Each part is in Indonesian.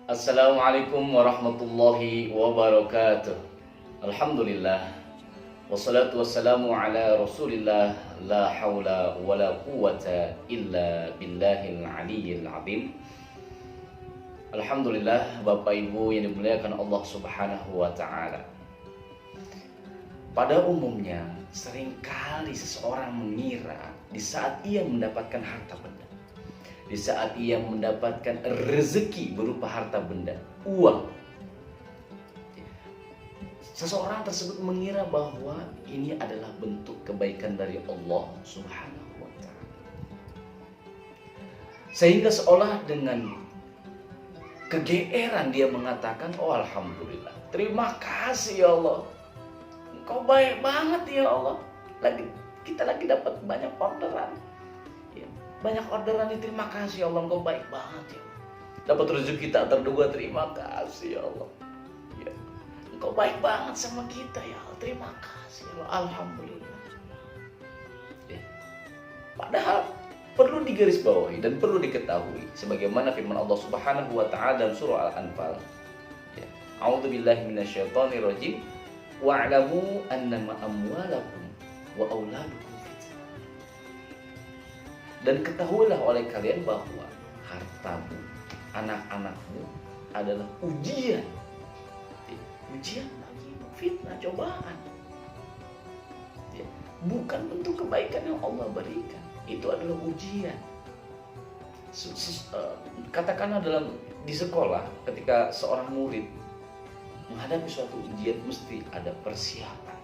Assalamualaikum warahmatullahi wabarakatuh. Alhamdulillah. Wassalatu wassalamu ala rasulillah. La hawla wa la quwata illa billahil aliyyil azim. Alhamdulillah, Bapak Ibu yang dimuliakan Allah Subhanahu wa ta'ala. Pada umumnya, seringkali seseorang mengira di saat ia mendapatkan harta benda, di saat ia mendapatkan rezeki berupa harta benda, uang, seseorang tersebut mengira bahwa ini adalah bentuk kebaikan dari Allah Subhanahu wa ta'ala. Sehingga seolah dengan kegeeran dia mengatakan, "Oh alhamdulillah, terima kasih ya Allah, Engkau baik banget ya Allah. Kita lagi dapat banyak orderan. Banyak orderan ini, terima kasih ya Allah, Engkau baik banget ya Allah. Dapat rezeki tak terduga, terima kasih ya Allah. Ya, Engkau baik banget sama kita ya Allah, terima kasih ya Allah, alhamdulillah." Ya. Padahal perlu digarisbawahi dan perlu diketahui sebagaimana firman Allah Subhanahu wa ta'ala dalam surah Al-Anfal. Ya. A'udzubillahi minasyaitonirrajim. Wa'lamu annama amwalakum wa auladukum. Dan ketahuilah oleh kalian bahwa hartamu, anak-anakmu adalah ujian. Ujian lagi, fitnah, cobaan. Bukan bentuk kebaikan yang Allah berikan. Itu adalah ujian. Katakanlah di sekolah, ketika seorang murid menghadapi suatu ujian, mesti ada persiapan,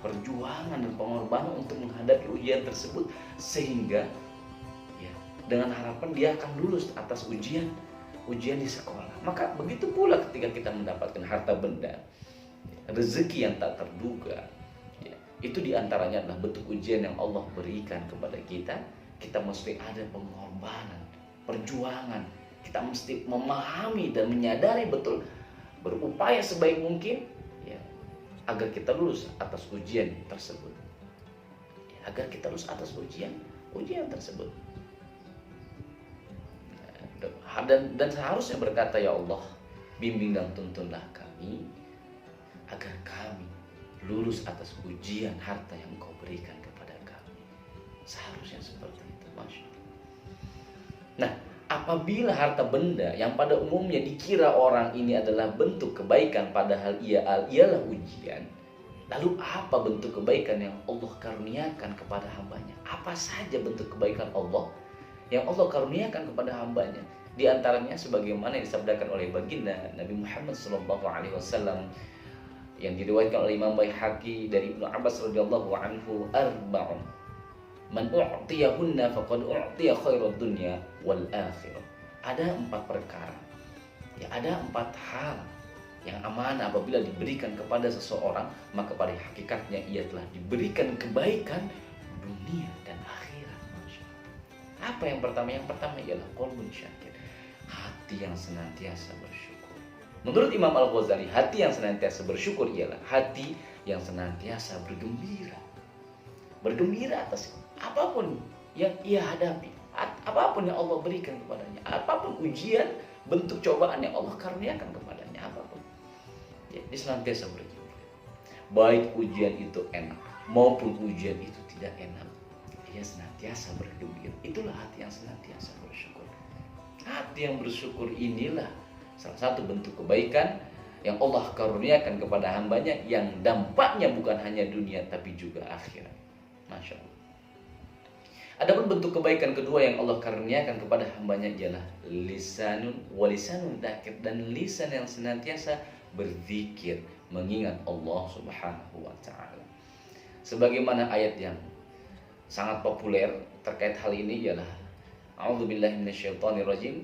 perjuangan dan pengorbanan untuk menghadapi ujian tersebut, sehingga dengan harapan dia akan lulus atas ujian di sekolah. Maka begitu pula ketika kita mendapatkan harta benda, rezeki yang tak terduga, itu diantaranya adalah bentuk ujian yang Allah berikan kepada kita. Kita mesti ada pengorbanan, perjuangan. Kita mesti memahami dan menyadari betul, berupaya sebaik mungkin agar kita lulus atas ujian tersebut. Agar kita lulus atas ujian tersebut. Dan seharusnya berkata, "Ya Allah, bimbing dan tuntunlah kami agar kami lulus atas ujian harta yang Engkau berikan kepada kami." Seharusnya seperti itu, Masya Allah. Nah, apabila harta benda yang pada umumnya dikira orang ini adalah bentuk kebaikan, padahal ialah ujian, lalu apa bentuk kebaikan yang Allah karuniakan kepada hambanya? Apa saja bentuk kebaikan Allah yang Allah karuniakan kepada hambanya? Di antaranya sebagaimana yang disabdakan oleh baginda Nabi Muhammad SAW yang diriwayatkan oleh Imam Baihaqi dari Ibnu Abbas radhiyallahu anhu, "Arba'un man u'tiyahunna faqad u'tiya khairaz dunya wal akhirah." Ada 4 perkara. Ada 4 hal yang amanah apabila diberikan kepada seseorang, maka pada hakikatnya ia telah diberikan kebaikan dunia dan akhirat. Apa yang pertama? Yang pertama ialah qalbun syakir, hati yang senantiasa bersyukur. Menurut Imam Al-Ghazali, hati yang senantiasa bersyukur ialah hati yang senantiasa bergembira. Bergembira atas apapun yang ia hadapi, apapun yang Allah berikan kepadanya, apapun ujian, bentuk cobaan yang Allah karuniakan kepadanya, apapun. Dia senantiasa bergembira. Baik ujian itu enak maupun ujian itu tidak enak, dia senantiasa bergembira. Itulah hati yang senantiasa bersyukur. Hati yang bersyukur inilah salah satu bentuk kebaikan yang Allah karuniakan kepada hambanya, yang dampaknya bukan hanya dunia tapi juga akhirat. Masya Allah. Adapun bentuk kebaikan kedua yang Allah karuniakan kepada hambanya ialah lisanun dzakir, dan lisan yang senantiasa berzikir, mengingat Allah Subhanahu wa ta'ala. Sebagaimana ayat yang sangat populer terkait hal ini ialah A'udzubillahi minasyaitonirrajim.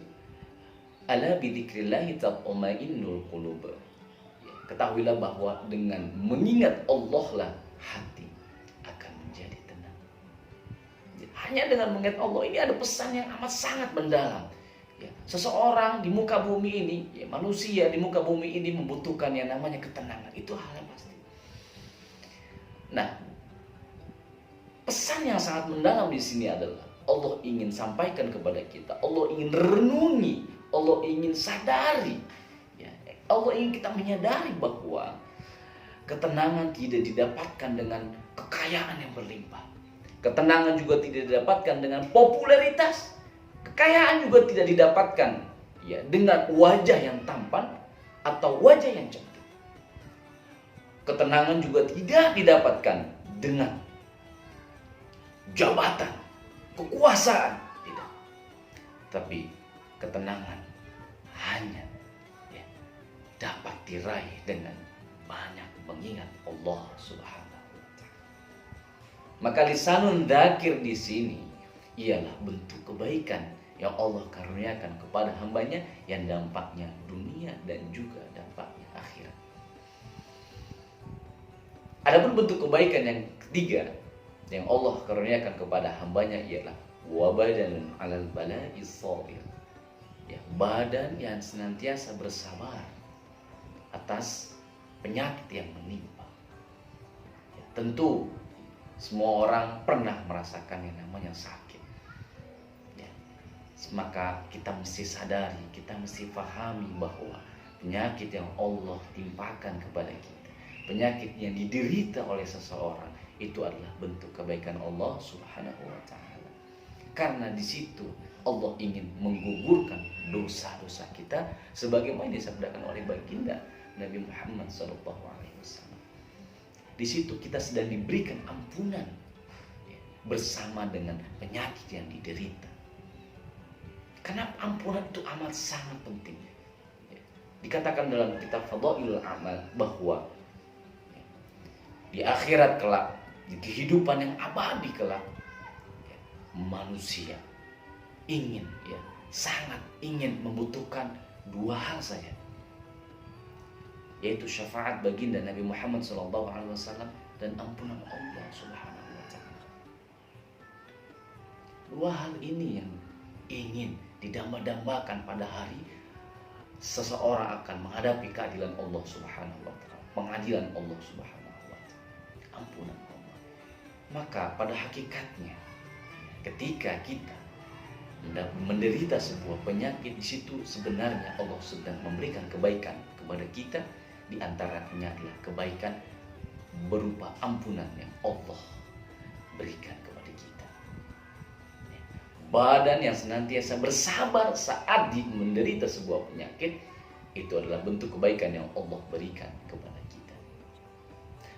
Ala bidzikrillahi tatma'innul qulub. Ketahuilah bahwa dengan mengingat Allah lah hati akan menjadi tenang. Hanya dengan mengingat Allah ini ada pesan yang amat sangat mendalam. Seseorang di muka bumi ini, manusia di muka bumi ini membutuhkan yang namanya ketenangan. Itu hal yang pasti. Nah, pesan yang sangat mendalam di sini adalah Allah ingin sampaikan kepada kita, Allah ingin renungi, Allah Allah ingin sadari, ya, Allah ingin kita menyadari bahwa ketenangan tidak didapatkan dengan kekayaan yang berlimpah. Ketenangan juga tidak didapatkan dengan popularitas. Kekayaan juga tidak didapatkan, ya, dengan wajah yang tampan atau wajah yang cantik. Ketenangan juga tidak didapatkan dengan jabatan, kekuasaan, tidak. Tapi ketenangan hanya, ya, dapat diraih dengan banyak mengingat Allah Subhanahu wa Ta'ala. Maka lisanun dzakir di sini ialah bentuk kebaikan yang Allah karuniakan kepada hambanya, yang dampaknya dunia dan juga dampaknya akhirat. Adapun bentuk kebaikan yang ketiga yang Allah karuniakan kepada hambanya ialah wabadan alal bala'i sabir, ya, badan yang senantiasa bersabar atas penyakit yang menimpa. Ya, tentu semua orang pernah merasakan yang namanya sakit. Ya, maka kita mesti sadari, kita mesti pahami bahwa penyakit yang Allah timpakan kepada kita, penyakit yang diderita oleh seseorang, itu adalah bentuk kebaikan Allah Subhanahu wa Ta'ala. Karena di situ Allah ingin menggugurkan dosa-dosa kita sebagaimana disabdakan oleh baginda Nabi Muhammad SAW. Di situ kita sedang diberikan ampunan, ya, bersama dengan penyakit yang diderita. Karena ampunan itu amat sangat penting. Ya, dikatakan dalam kitab Fadailul Amal bahwa, ya, di akhirat kelak, di kehidupan yang abadi kelak, ya, manusia ingin, ya, sangat ingin membutuhkan dua hal saja, yaitu syafaat baginda Nabi Muhammad SAW dan ampunan Allah Subhanahu wa Ta'ala. Dua hal ini yang ingin didamba-dambakan pada hari seseorang akan menghadapi keadilan Allah Subhanahu wa Ta'ala, pengadilan Allah Subhanahu wa Ta'ala, ampunan Allah. Maka pada hakikatnya ketika kita menderita sebuah penyakit, di situ sebenarnya Allah sedang memberikan kebaikan kepada kita. Di antaranya adalah kebaikan berupa ampunan yang Allah berikan kepada kita. Badan yang senantiasa bersabar saat menderita sebuah penyakit, itu adalah bentuk kebaikan yang Allah berikan kepada kita.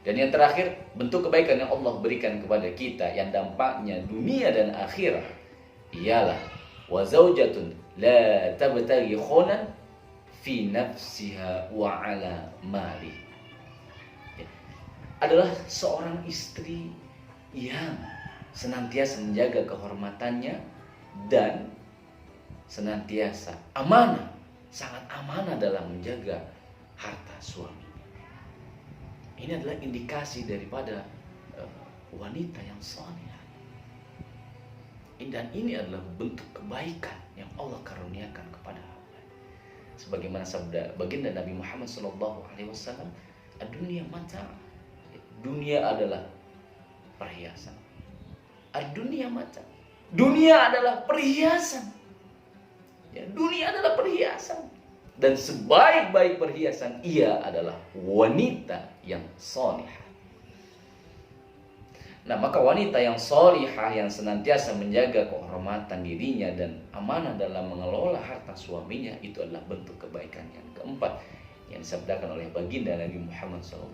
Dan yang terakhir, bentuk kebaikan yang Allah berikan kepada kita yang dampaknya dunia dan akhirat ialah wa zaujatun la tabtaghi khunan fi nafsiha wa ala mali, ya, adalah seorang istri yang senantiasa menjaga kehormatannya dan senantiasa amanah, sangat amanah dalam menjaga harta suaminya. Ini adalah indikasi daripada wanita yang salihah. Dan ini adalah bentuk kebaikan yang Allah karuniakan kepada hamba. Sebagaimana sabda baginda Nabi Muhammad SAW, dunia mata, dunia adalah perhiasan. Dunia mata, dunia adalah perhiasan. Ya, dunia adalah perhiasan. Dan sebaik-baik perhiasan ia adalah wanita yang salihah. Nah, maka wanita yang sholihah yang senantiasa menjaga kehormatan dirinya dan amanah dalam mengelola harta suaminya, itu adalah bentuk kebaikan yang keempat yang disabdakan oleh baginda Nabi Muhammad SAW.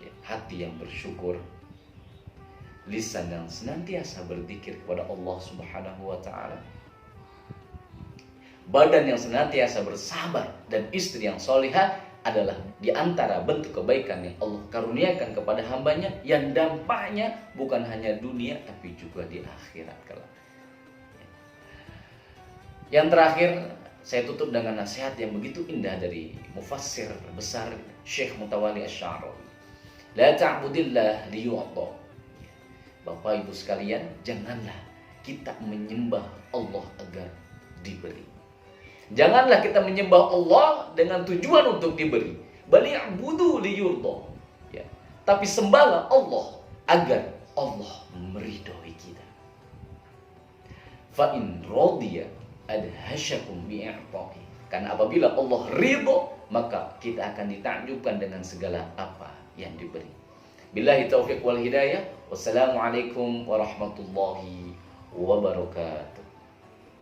Ya, hati yang bersyukur, lisan yang senantiasa berzikir kepada Allah Subhanahu wa Ta'ala, badan yang senantiasa bersabar, dan istri yang sholihah adalah di antara bentuk kebaikan yang Allah karuniakan kepada hambanya, yang dampaknya bukan hanya dunia tapi juga di akhirat kelak. Yang terakhir, saya tutup dengan nasihat yang begitu indah dari mufassir besar Syekh Mutawalli Asy-Sya'rawi. La ta'budillah liyu'ta. Bapak Ibu sekalian, janganlah kita menyembah Allah agar diberi. Janganlah kita menyembah Allah dengan tujuan untuk diberi. Bali'budu liyurda. Ya. Tapi sembahlah Allah agar Allah meridhoi kita. Fa in radiya adhasyakum bi'i'ta'i. Karena apabila Allah ridho, maka kita akan ditakjubkan dengan segala apa yang diberi. Billahi taufiq wal hidayah. Wassalamualaikum warahmatullahi wabarakatuh.